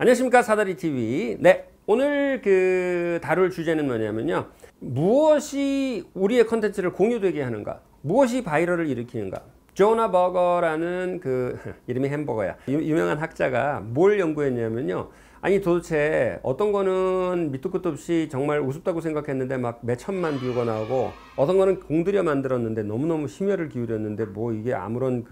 안녕하십니까, 사다리TV. 네, 오늘 다룰 주제는 뭐냐면요, 무엇이 우리의 컨텐츠를 공유되게 하는가, 무엇이 바이럴을 일으키는가. 조나 버거라는 이름이 햄버거야, 유명한 학자가 뭘 연구했냐면요, 아니 도대체 어떤 거는 밑도 끝도 없이 정말 우습다고 생각했는데 막 몇 천만 뷰가 나오고, 어떤 거는 공들여 만들었는데 너무너무 심혈을 기울였는데 뭐 이게 아무런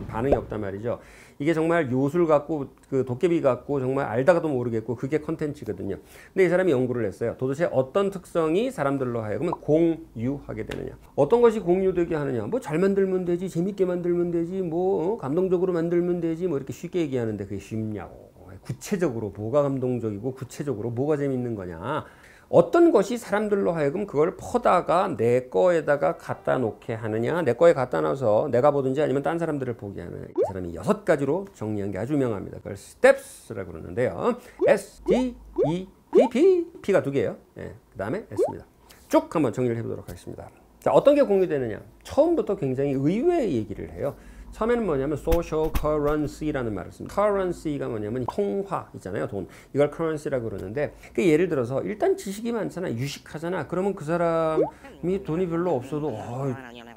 반응이 없단 말이죠. 이게 정말 요술 같고 도깨비 같고 정말 알다가도 모르겠고, 그게 컨텐츠거든요. 근데 이 사람이 연구를 했어요. 도대체 어떤 특성이 사람들로 하여금 공유하게 되느냐, 어떤 것이 공유되게 하느냐. 뭐 잘 만들면 되지, 재밌게 만들면 되지, 뭐 감동적으로 만들면 되지, 뭐 이렇게 쉽게 얘기하는데 그게 쉽냐고. 구체적으로 뭐가 감동적이고 구체적으로 뭐가 재밌는 거냐, 어떤 것이 사람들로 하여금 그걸 퍼다가 내 거에다가 갖다 놓게 하느냐, 내 거에 갖다 놔서 내가 보든지 아니면 딴 사람들을 보게 하느냐. 이 사람이 6가지로 정리한 게 아주 유명합니다. 그걸 STEPS라고 그러는데요. S-T-E-P-P, P가 2개예요. 그 다음에 S입니다. 쭉 한번 정리를 해보도록 하겠습니다. 자, 어떤 게 공유되느냐. 처음부터 굉장히 의외의 얘기를 해요. 처음에는 뭐냐면 social currency라는 말을 씁니다. currency가 뭐냐면 통화 있잖아요, 돈. 이걸 currency라고 그러는데, 예를 들어서 일단 지식이 많잖아, 유식하잖아. 그러면 그 사람이 돈이 별로 없어도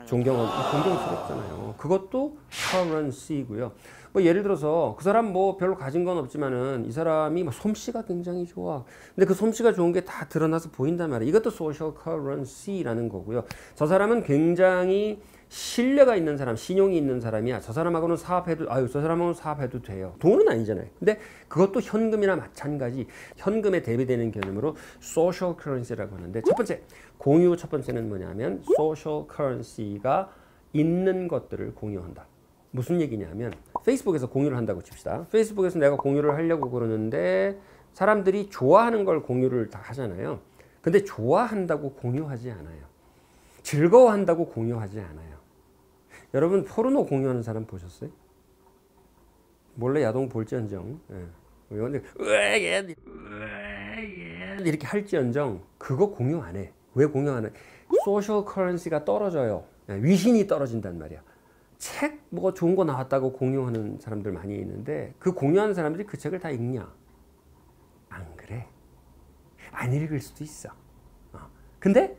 존경스럽잖아요. 그것도 currency고요. 뭐 예를 들어서 그 사람 뭐 별로 가진 건 없지만은 이 사람이 뭐 솜씨가 굉장히 좋아. 근데 그 솜씨가 좋은 게 다 드러나서 보인단 말이에요. 이것도 social currency라는 거고요. 저 사람은 굉장히 신뢰가 있는 사람, 신용이 있는 사람이야. 저 사람하고는 사업해도, 저 사람하고는 사업해도 돼요. 돈은 아니잖아요. 근데 그것도 현금이나 마찬가지, 현금에 대비되는 개념으로 social currency라고 하는데, 첫 번째, 공유 첫 번째는 뭐냐면 social currency가 있는 것들을 공유한다. 무슨 얘기냐면, 페이스북에서 공유를 한다고 칩시다. 페이스북에서 내가 공유를 하려고 그러는데 사람들이 좋아하는 걸 공유를 다 하잖아요. 근데 좋아한다고 공유하지 않아요. 즐거워한다고 공유하지 않아요. 여러분, 포르노 공유하는 사람 보셨어요? 몰래 야동 볼지언정, 이렇게 할지언정 그거 공유 안 해. 왜 공유 안 해? 소셜 커런시가 떨어져요. 위신이 떨어진단 말이야. 책 뭐 좋은 거 나왔다고 공유하는 사람들 많이 있는데, 그 공유하는 사람들이 그 책을 다 읽냐? 안 그래. 안 읽을 수도 있어. 근데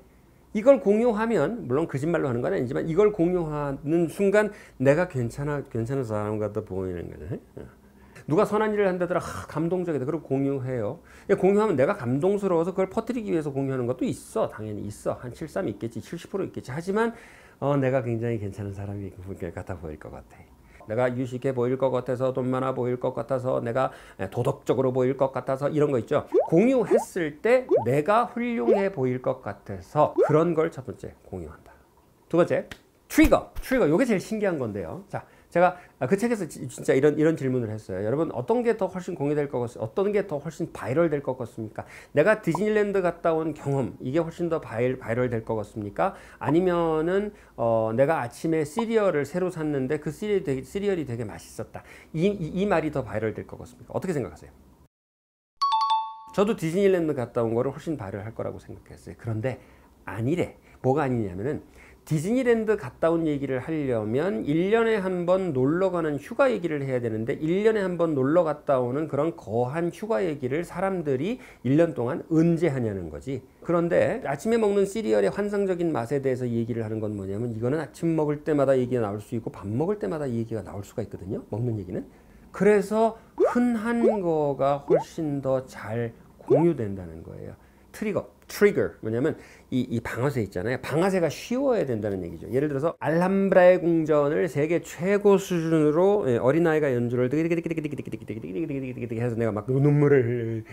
이걸 공유하면, 물론 거짓말로 하는 건 아니지만, 이걸 공유하는 순간 내가 괜찮은 사람 같아 보이는 거네. 누가 선한 일을 한다더라, 감동적이다, 그리고 공유해요. 공유하면 내가 감동스러워서 그걸 퍼뜨리기 위해서 공유하는 것도 있어. 당연히 있어. 한 73 있겠지, 70% 있겠지. 하지만 내가 굉장히 괜찮은 사람이 같아 보일 것 같아. 내가 유식해 보일 것 같아서, 돈 많아 보일 것 같아서, 내가 도덕적으로 보일 것 같아서, 이런 거 있죠. 공유했을 때 내가 훌륭해 보일 것 같아서, 그런 걸 첫 번째 공유한다. 두 번째, 트리거. 이게 제일 신기한 건데요. 자, 제가 그 책에서 진짜 이런 질문을 했어요. 여러분, 어떤 게 더 훨씬 공유될 것 같습니까? 어떤 게 더 훨씬 바이럴 될 것 같습니까? 내가 디즈니랜드 갔다 온 경험, 이게 훨씬 더 바이럴 될 것 같습니까? 아니면은 내가 아침에 시리얼을 새로 샀는데 그 시리얼이 되게 맛있었다, 이 말이 더 바이럴 될 것 같습니까? 어떻게 생각하세요? 저도 디즈니랜드 갔다 온 거를 훨씬 바이럴 할 거라고 생각했어요. 그런데 아니래. 뭐가 아니냐면은, 디즈니랜드 갔다 온 얘기를 하려면 1년에 한 번 놀러 가는 휴가 얘기를 해야 되는데, 1년에 한 번 놀러 갔다 오는 그런 거한 휴가 얘기를 사람들이 1년 동안 언제 하냐는 거지. 그런데 아침에 먹는 시리얼의 환상적인 맛에 대해서 얘기를 하는 건 뭐냐면, 이거는 아침 먹을 때마다 얘기가 나올 수 있고 밥 먹을 때마다 얘기가 나올 수가 있거든요, 먹는 얘기는. 그래서 흔한 거가 훨씬 더 잘 공유된다는 거예요. 트리거 뭐냐면 이 방아쇠 있잖아요. 방아쇠가 쉬워야 된다는 얘기죠. 예를 들어서 알함브라의 궁전을 세계 최고 수준으로 어린아이가 연주를 해서 내가 막 눈물을,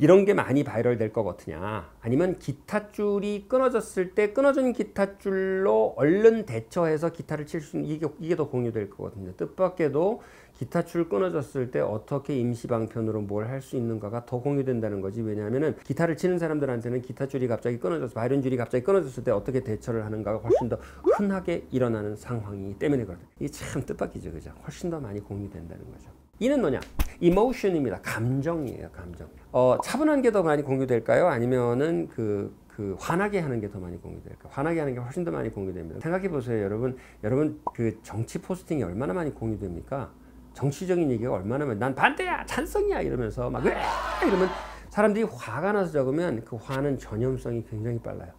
이런 게 많이 바이럴 될 것 같으냐, 아니면 기타 줄이 끊어졌을 때 끊어진 기타 줄로 얼른 대처해서 기타를 칠 수 있는, 이게 더 공유될 것 같은데, 뜻밖에도 기타 줄 끊어졌을 때 어떻게 임시방편으로 뭘 할 수 있는가가 더 공유된다는 거지. 왜냐하면은 기타를 치는 사람들한테는 기타 줄이 갑자기 끊어져서, 바이올린 줄이 갑자기 끊어졌을 때 어떻게 대처를 하는가가 훨씬 더 흔하게 일어나는 상황이기 때문에 그렇다. 이게 참 뜻밖이죠, 그죠? 훨씬 더 많이 공유된다는 거죠. 이는 뭐냐? 이모션입니다. 감정이에요, 감정. 차분한 게 더 많이 공유될까요? 아니면은 화나게 하는 게 더 많이 공유될까요? 화나게 하는 게 훨씬 더 많이 공유됩니다. 생각해 보세요, 여러분 그 정치 포스팅이 얼마나 많이 공유됩니까? 정치적인 얘기가 얼마나 많으면 난 반대야 찬성이야 이러면서 막 이러면 사람들이 화가 나서 적으면 그 화는 전염성이 굉장히 빨라요.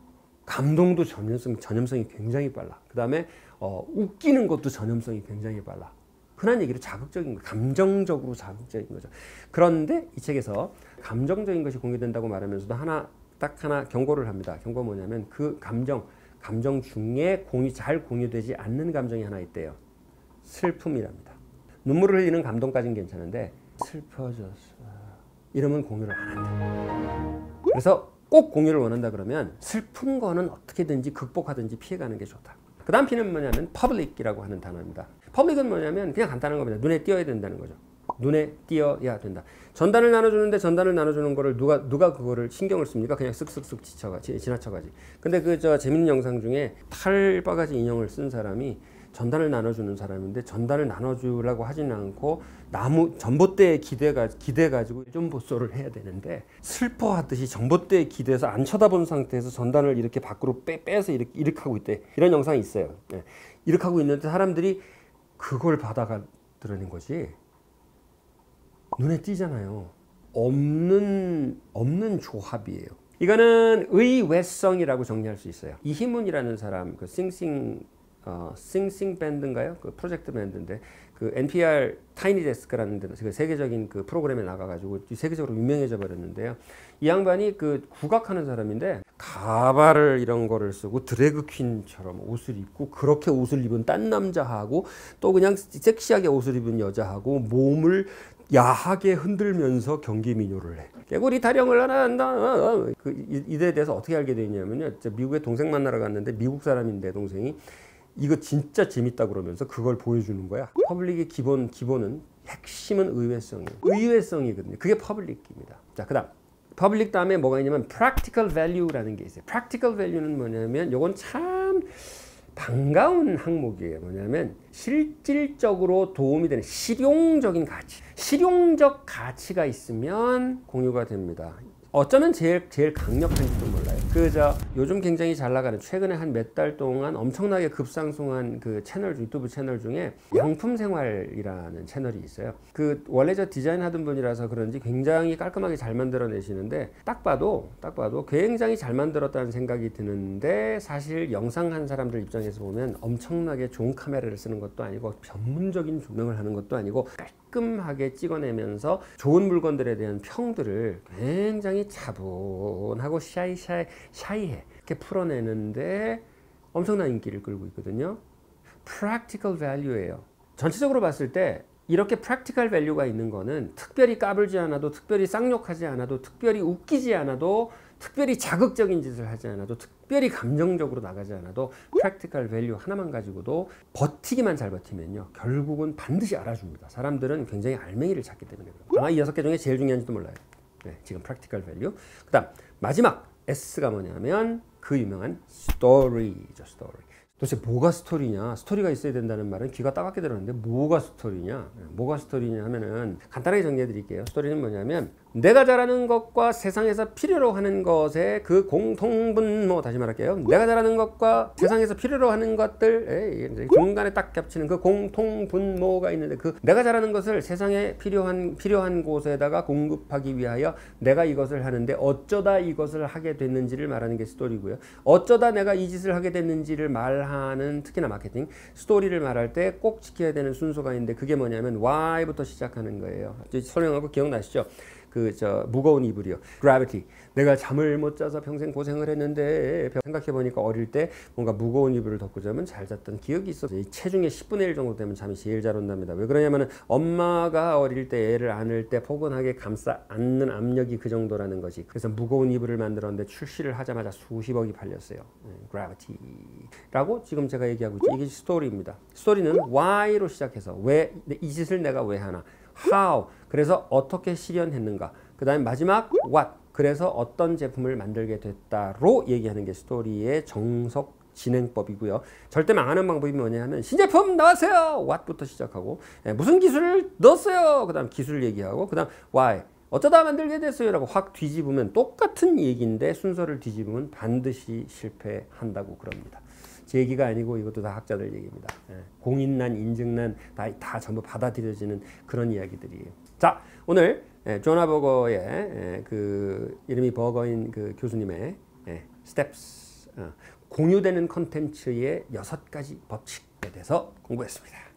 감동도 전염성이 굉장히 빨라. 그 다음에 웃기는 것도 전염성이 굉장히 빨라. 흔한 얘기로 자극적인 거, 감정적으로 자극적인 거죠. 그런데 이 책에서 감정적인 것이 공유된다고 말하면서도 딱 하나 경고를 합니다. 경고 뭐냐면 그 감정 중에 잘 공유되지 않는 감정이 하나 있대요. 슬픔이랍니다. 눈물을 흘리는 감동까지는 괜찮은데 슬퍼졌어 이러면 공유를 안 한다. 그래서 꼭 공유를 원한다 그러면 슬픈 거는 어떻게든지 극복하든지 피해가는 게 좋다. 그 다음 P는 뭐냐면 퍼블릭이라고 하는 단어입니다. 퍼블릭은 뭐냐면 그냥 간단한 겁니다. 눈에 띄어야 된다는 거죠. 눈에 띄어야 된다. 전단을 나눠주는데 전단을 나눠주는 거를 누가 그거를 신경을 씁니까? 그냥 쓱쓱쓱 지나쳐가지. 근데 재밌는 영상 중에 8바가지 인형을 쓴 사람이 전단을 나눠주는 사람인데 전단을 나눠주려고 하지는 않고 전봇대에 기대가지고 일존보소를 해야 되는데 슬퍼하듯이 전봇대에 기대서 안 쳐다본 상태에서 전단을 이렇게 밖으로 빼서 이렇게 하고 있대. 이런 영상이 있어요. 네. 이렇게 하고 있는데 사람들이 그걸 받아가더라는 거지. 눈에 띄잖아요. 없는 조합이에요. 이거는 의외성이라고 정리할 수 있어요. 이희문이라는 사람, 그 싱싱 밴드인가요? 그 프로젝트 밴드인데 그 NPR 타이니 데스크라는 데서 그 세계적인 그 프로그램에 나가가지고 세계적으로 유명해져 버렸는데요. 이 양반이 그 국악하는 사람인데 가발을 이런 거를 쓰고 드래그 퀸처럼 옷을 입고 그렇게 옷을 입은 딴 남자하고 또 그냥 섹시하게 옷을 입은 여자하고 몸을 야하게 흔들면서 경기 민요를 해. 개구리 타령을 하나 한다. 이에 대해서 어떻게 알게 되냐면요. 미국에 동생 만나러 갔는데 미국 사람인데 동생이 이거 진짜 재밌다 그러면서 그걸 보여주는 거야. 퍼블릭의 기본은 핵심은 의외성이에요. 의외성이거든요. 그게 퍼블릭입니다. 자, 그다음 퍼블릭 다음에 뭐가 있냐면 practical value라는 게 있어요. practical value는 뭐냐면 이건 참 반가운 항목이에요. 뭐냐면 실질적으로 도움이 되는 실용적인 가치. 실용적 가치가 있으면 공유가 됩니다. 어쩌면 제일 강력한지도 몰라요. 요즘 굉장히 잘 나가는 최근에 한 몇 달 동안 엄청나게 급상승한 그 유튜브 채널 중에 양품생활이라는 채널이 있어요. 원래 디자인 하던 분이라서 그런지 굉장히 깔끔하게 잘 만들어내시는데 딱 봐도 굉장히 잘 만들었다는 생각이 드는데 사실 영상 한 사람들 입장에서 보면 엄청나게 좋은 카메라를 쓰는 것도 아니고 전문적인 조명을 하는 것도 아니고 깔끔하게 찍어내면서 좋은 물건들에 대한 평들을 굉장히 차분하고 샤이해 이렇게 풀어내는데 엄청난 인기를 끌고 있거든요. practical value예요. 전체적으로 봤을 때 이렇게 practical value가 있는 거는 특별히 까불지 않아도 특별히 쌍욕하지 않아도 특별히 웃기지 않아도 특별히 자극적인 짓을 하지 않아도 특별히 감정적으로 나가지 않아도 practical value 하나만 가지고도 버티기만 잘 버티면요 결국은 반드시 알아줍니다. 사람들은 굉장히 알맹이를 찾기 때문에 그래요. 아마 이 6개 중에 제일 중요한지도 몰라요. 네, 지금 practical value. 그 다음 마지막 S가 뭐냐면 그 유명한 스토리죠. 스토리. 도대체 뭐가 스토리냐? 스토리가 있어야 된다는 말은 귀가 따갑게 들었는데 뭐가 스토리냐? 뭐가 스토리냐 하면은 간단하게 정리해 드릴게요. 스토리는 뭐냐면 내가 잘하는 것과 세상에서 필요로 하는 것의 그 공통분모, 다시 말할게요. 내가 잘하는 것과 세상에서 필요로 하는 것들 중간에 딱 겹치는 그 공통분모가 있는데 그 내가 잘하는 것을 세상에 필요한 곳에다가 공급하기 위하여 내가 이것을 하는데 어쩌다 이것을 하게 됐는지를 말하는 게 스토리고요. 어쩌다 내가 이 짓을 하게 됐는지를 말하는, 특히나 마케팅 스토리를 말할 때 꼭 지켜야 되는 순서가 있는데 그게 뭐냐면 why부터 시작하는 거예요. 설명한 거 기억나시죠? 무거운 이불이요. gravity. 내가 잠을 못 자서 평생 고생을 했는데 생각해보니까 어릴 때 뭔가 무거운 이불을 덮고 자면 잘 잤던 기억이 있어. 체중의 10분의 1 정도 되면 잠이 제일 잘 온답니다. 왜 그러냐면은 엄마가 어릴 때 애를 안을 때 포근하게 감싸 안는 압력이 그 정도라는 것이. 그래서 무거운 이불을 만들었는데 출시를 하자마자 수십억이 팔렸어요. gravity라고 지금 제가 얘기하고 있죠. 이게 스토리입니다. 스토리는 why로 시작해서 왜 이 짓을 내가 왜 하나, how 그래서 어떻게 실현했는가, 그 다음에 마지막 what 그래서 어떤 제품을 만들게 됐다로 얘기하는 게 스토리의 정석 진행법이고요. 절대 망하는 방법이 뭐냐면 신제품 나왔어요 what부터 시작하고 무슨 기술을 넣었어요 그 다음 기술 얘기하고 그 다음 why 어쩌다 만들게 됐어요 라고 확 뒤집으면 똑같은 얘기인데 순서를 뒤집으면 반드시 실패한다고 그럽니다. 제 얘기가 아니고 이것도 다 학자들 얘기입니다. 공인난, 인증난 다 전부 받아들여지는 그런 이야기들이에요. 자, 오늘 존 버거의 그 이름이 버거인 그 교수님의 스텝스 공유되는 컨텐츠의 6가지 법칙에 대해서 공부했습니다.